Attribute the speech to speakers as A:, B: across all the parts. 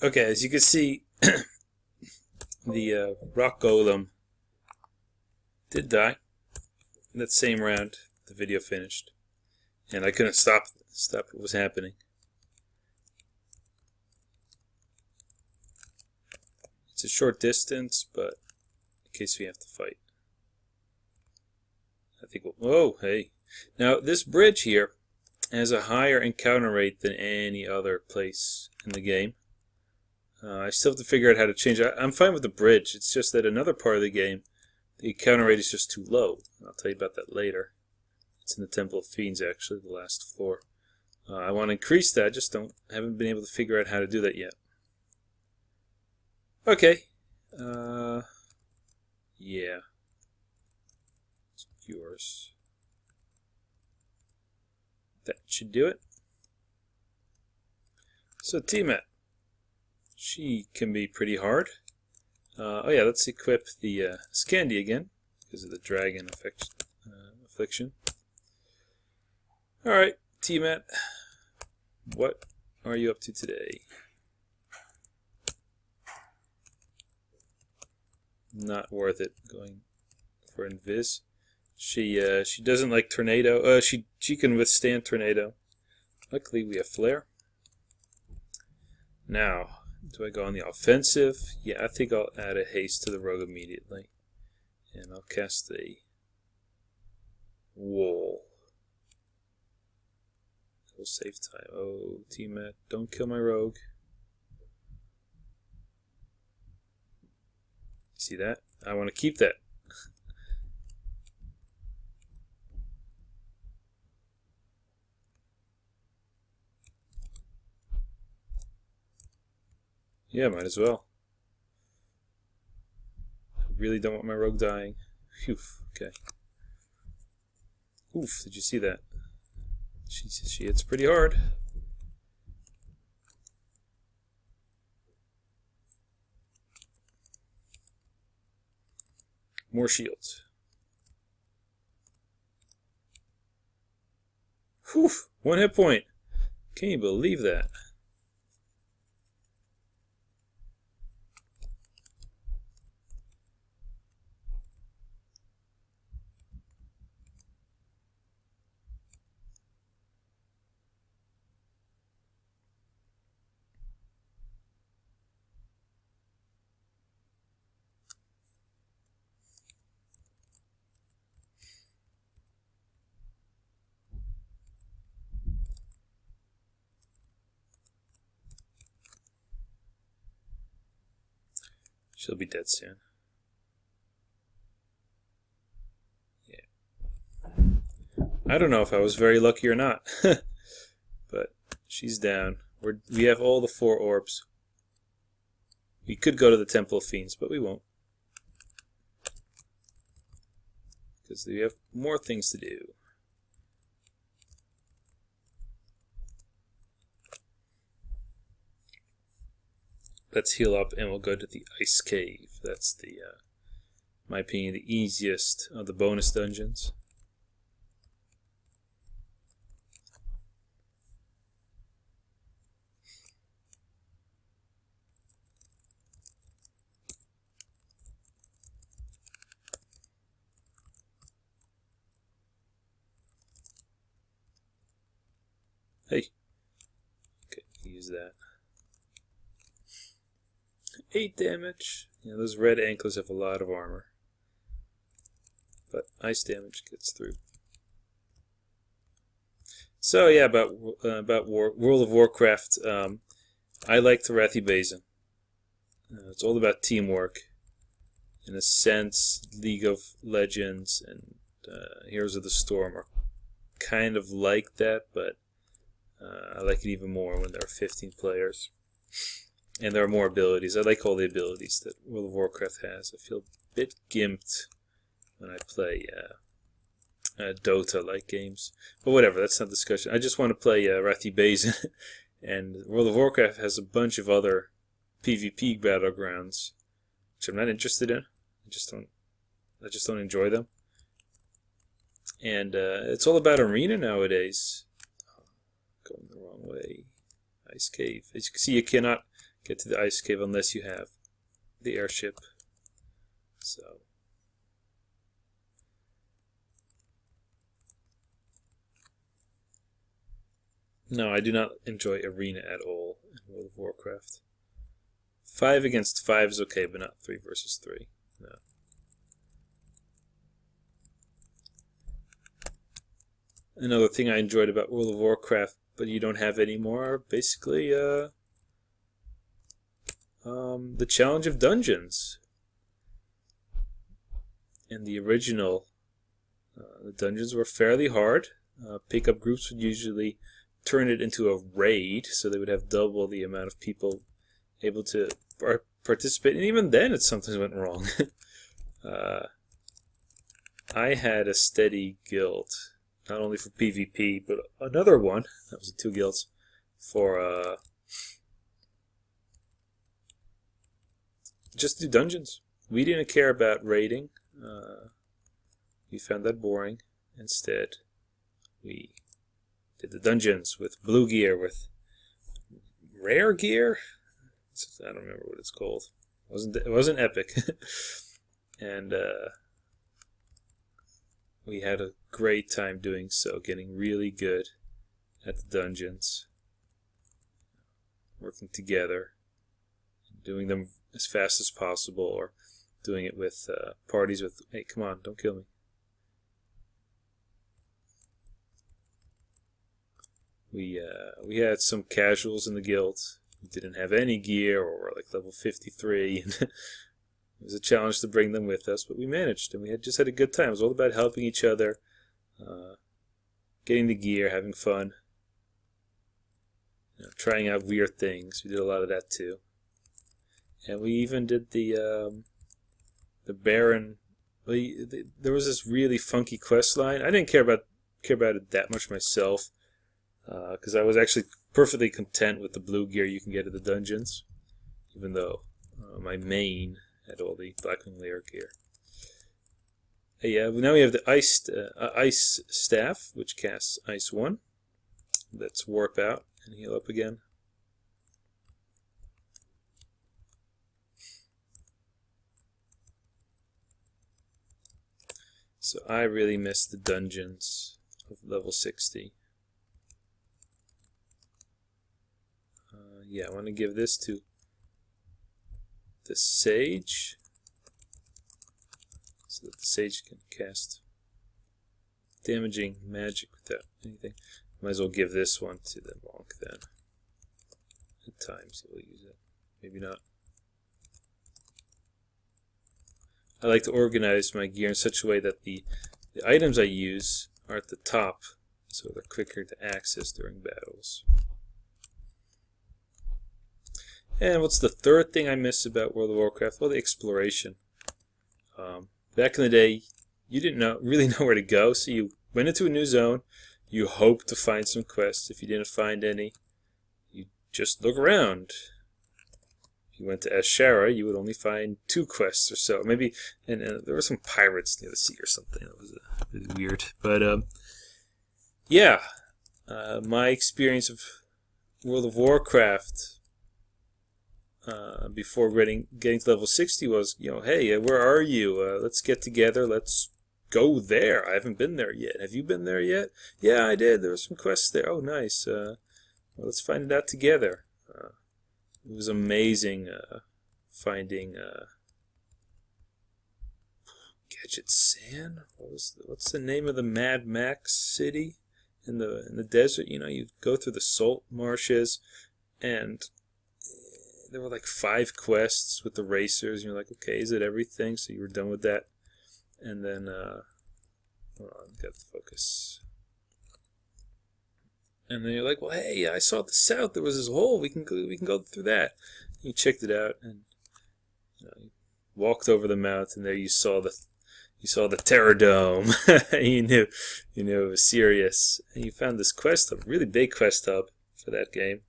A: Okay, as you can see, the rock golem did die. In that same round, the video finished, and I couldn't stop what was happening. It's a short distance, but in case we have to fight, I think we'll... Whoa, hey! Now this bridge here has a higher encounter rate than any other place in the game. I still have to figure out how to change it. I'm fine with the bridge. It's just that another part of the game, the encounter rate is just too low. I'll tell you about that later. It's in the Temple of Fiends, actually, the last floor. I want to increase that, just haven't been able to figure out how to do that yet. Okay. Yeah. It's yours. That should do it. So Tiamat. She can be pretty hard. Oh yeah, let's equip the Scandi again, because of the dragon affliction. Alright, Tiamat, what are you up to today? Not worth it going for Invis. She doesn't like tornado. She can withstand tornado. Luckily we have flare. Now, do I go on the offensive? Yeah, I think I'll add a haste to the rogue immediately. And I'll cast a wall. We'll save time. Oh, Tiamat, don't kill my rogue. See that? I want to keep that. Yeah, might as well. I really don't want my rogue dying. Phew, okay. Oof, did you see that? She hits pretty hard. More shields. Whew, 1 hit point. Can you believe that? She'll be dead soon. Yeah. I don't know if I was very lucky or not. But she's down. We have all the 4 orbs. We could go to the Temple of Fiends, but we won't. Because we have more things to do. Let's heal up and we'll go to the Ice Cave. That's the, in my opinion, the easiest of the bonus dungeons. Hey. Okay, use that. 8 damage. Yeah, those red anklers have a lot of armor. But ice damage gets through. So yeah, about World of Warcraft. I like the Wrathy Basin. It's all about teamwork. In a sense, League of Legends and Heroes of the Storm are kind of like that, but I like it even more when there are 15 players. And there are more abilities. I like all the abilities that World of Warcraft has. I feel a bit gimped when I play Dota-like games. But whatever, that's not discussion. I just want to play Wrathy Basin. And World of Warcraft has a bunch of other PvP battlegrounds, which I'm not interested in. I just don't enjoy them. And it's all about arena nowadays. Going the wrong way. Ice Cave. As you can see, you cannot get to the ice cave unless you have the airship. So no, I do not enjoy arena at all in World of Warcraft. 5 against 5 is okay, but not 3 versus 3. No. Another thing I enjoyed about World of Warcraft, but you don't have anymore, are basically the challenge of dungeons. In the original, the dungeons were fairly hard. Pickup groups would usually turn it into a raid, so they would have double the amount of people able to participate. And even then, it sometimes went wrong. I had a steady guild, not only for PvP, but another one, that was the 2 guilds, for just do dungeons. We didn't care about raiding. We found that boring. Instead, we did the dungeons with blue gear, with rare gear. I don't remember what it's called. It wasn't epic. And we had a great time doing so, getting really good at the dungeons, working together, doing them as fast as possible, or doing it with parties with, hey, come on, don't kill me. We had some casuals in the guild who didn't have any gear, or were like level 53, and it was a challenge to bring them with us, but we managed, and we just had a good time. It was all about helping each other, getting the gear, having fun, trying out weird things. We did a lot of that too. And we even did the Baron. There was this really funky quest line. I didn't care about it that much myself, because I was actually perfectly content with the blue gear you can get at the dungeons, even though my main had all the Blackwing Lair gear. Yeah, now we have the ice staff, which casts Ice 1. Let's warp out and heal up again. So I really miss the dungeons of level 60. Yeah, I want to give this to the Sage, so that the Sage can cast damaging magic without anything. Might as well give this one to the Monk then. At times he will use it, maybe not. I like to organize my gear in such a way that the items I use are at the top, so they're quicker to access during battles. And what's the third thing I miss about World of Warcraft? Well, the exploration. Back in the day, you didn't really know where to go, so you went into a new zone, you hoped to find some quests. If you didn't find any, you just look around. If you went to Ashara, you would only find 2 quests or so. Maybe, and there were some pirates near the sea or something. That was really weird. But, yeah, my experience of World of Warcraft before getting to level 60 was, hey, where are you? Let's get together. Let's go there. I haven't been there yet. Have you been there yet? Yeah, I did. There were some quests there. Oh, nice. Well, let's find it out together. It was amazing finding Gadget San. What's the name of the Mad Max city in the desert? You go through the salt marshes, and there were like 5 quests with the racers. You're like, okay, is it everything? So you were done with that, and then hold on, got to focus. And then you're like, well, hey, I saw at the south there was this hole. We can go through that. You checked it out, and you walked over the mountain. There you saw the Terror Dome. you knew it was serious. And you found this quest hub, really big quest hub for that game.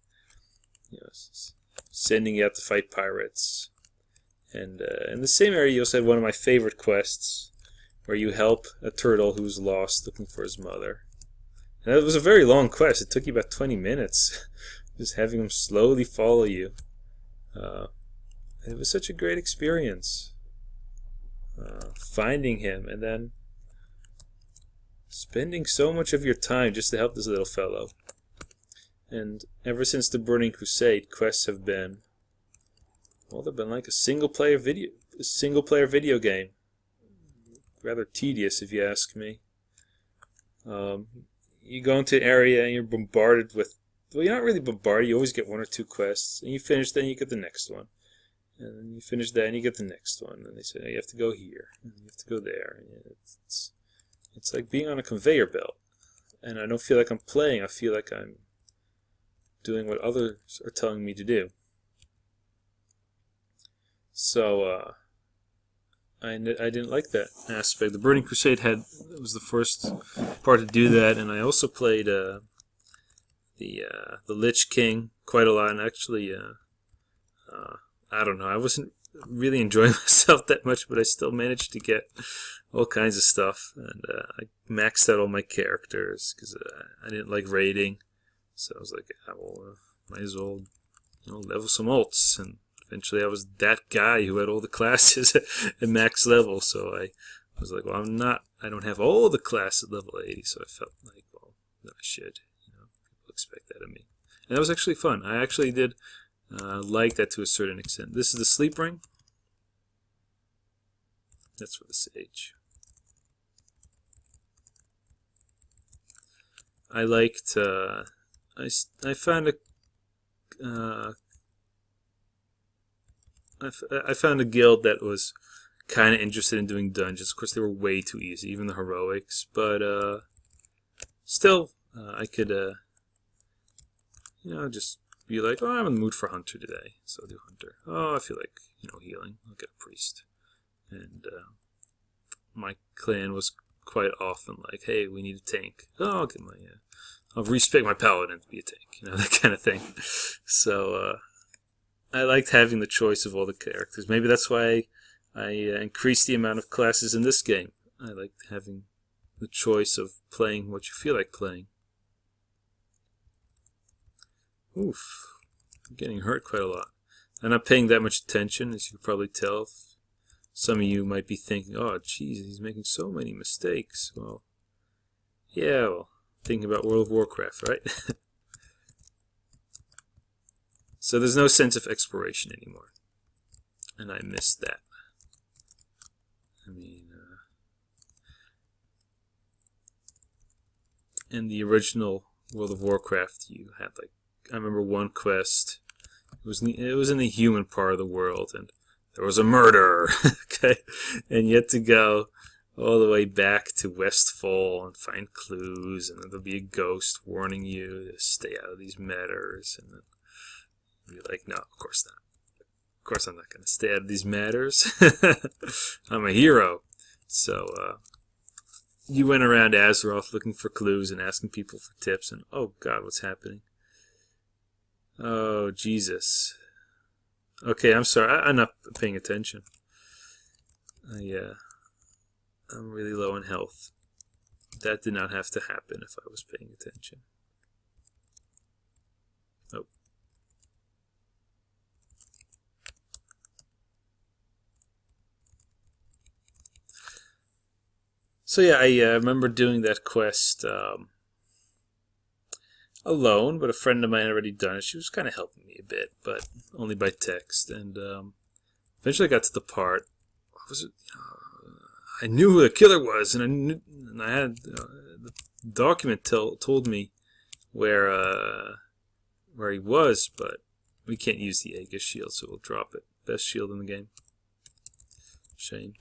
A: Sending you out to fight pirates. And in the same area, you also had one of my favorite quests, where you help a turtle who's lost looking for his mother. And it was a very long quest. It took you about 20 minutes, just having him slowly follow you It was such a great experience finding him and then spending so much of your time just to help this little fellow. And ever since the Burning Crusade, quests have been, well, they've been like a single player video game. Rather tedious, if you ask me. You go into an area and you're bombarded with, well, you're not really bombarded. You always get one or two quests, and you finish, then you get the next one, and then you finish that, and you get the next one. And they say, oh, you have to go here, and you have to go there. It's like being on a conveyor belt, and I don't feel like I'm playing. I feel like I'm doing what others are telling me to do. So I didn't like that aspect. The Burning Crusade was the first part to do that, and I also played the Lich King quite a lot. And actually, I don't know, I wasn't really enjoying myself that much, but I still managed to get all kinds of stuff, and I maxed out all my characters because I didn't like raiding, so I was like, might as well, level some alts. And eventually I was that guy who had all the classes at max level, so I was like, well, I don't have all the classes at level 80, so I felt like, well, that I should, people expect that of me. And that was actually fun. I actually did like that to a certain extent. This is the sleep ring. That's for the sage. I liked, I found I found a guild that was kind of interested in doing dungeons. Of course, they were way too easy, even the heroics. But still, I could, just be like, oh, I'm in the mood for hunter today, so I'll do hunter. Oh, I feel like, healing. I'll get a priest. And my clan was quite often like, hey, we need a tank. Oh, I'll get I'll respec my paladin to be a tank. That kind of thing. So I liked having the choice of all the characters. Maybe that's why I increased the amount of classes in this game. I liked having the choice of playing what you feel like playing. Oof. I'm getting hurt quite a lot. I'm not paying that much attention, as you can probably tell. Some of you might be thinking, oh, geez, he's making so many mistakes. Well, yeah, thinking about World of Warcraft, right? So there's no sense of exploration anymore. And I miss that. I mean, in the original World of Warcraft, you had, like, I remember one quest. It was in the human part of the world, and there was a murderer, okay? And you had to go all the way back to Westfall and find clues, and then there'll be a ghost warning you to stay out of these matters, and then you're like, no, of course not. Of course I'm not going to stay out of these matters. I'm a hero. So you went around Azeroth looking for clues and asking people for tips, and oh God, what's happening? Oh, Jesus. Okay, I'm sorry. I'm not paying attention. I'm really low in health. That did not have to happen if I was paying attention. Oh. So yeah, I remember doing that quest alone, but a friend of mine had already done it. She was kind of helping me a bit, but only by text. And eventually I got to the part. What was it? I knew who the killer was, and I had the document told me where he was, but we can't use the Aegis shield, so we'll drop it. Best shield in the game. Shame.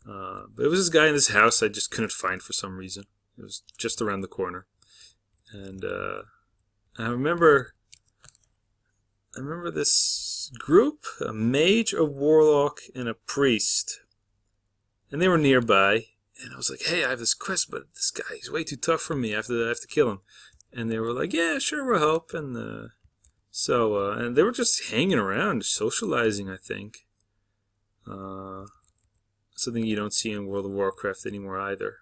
A: But it was this guy in this house I just couldn't find for some reason. It was just around the corner. And I remember this group, a mage, a warlock, and a priest. And they were nearby. And I was like, hey, I have this quest, but this guy, he's way too tough for me. I have to kill him. And they were like, yeah, sure, we'll help. And and they were just hanging around, socializing, I think. Something you don't see in World of Warcraft anymore either.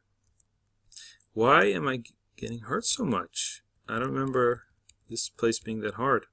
A: Why am I getting hurt so much? I don't remember this place being that hard.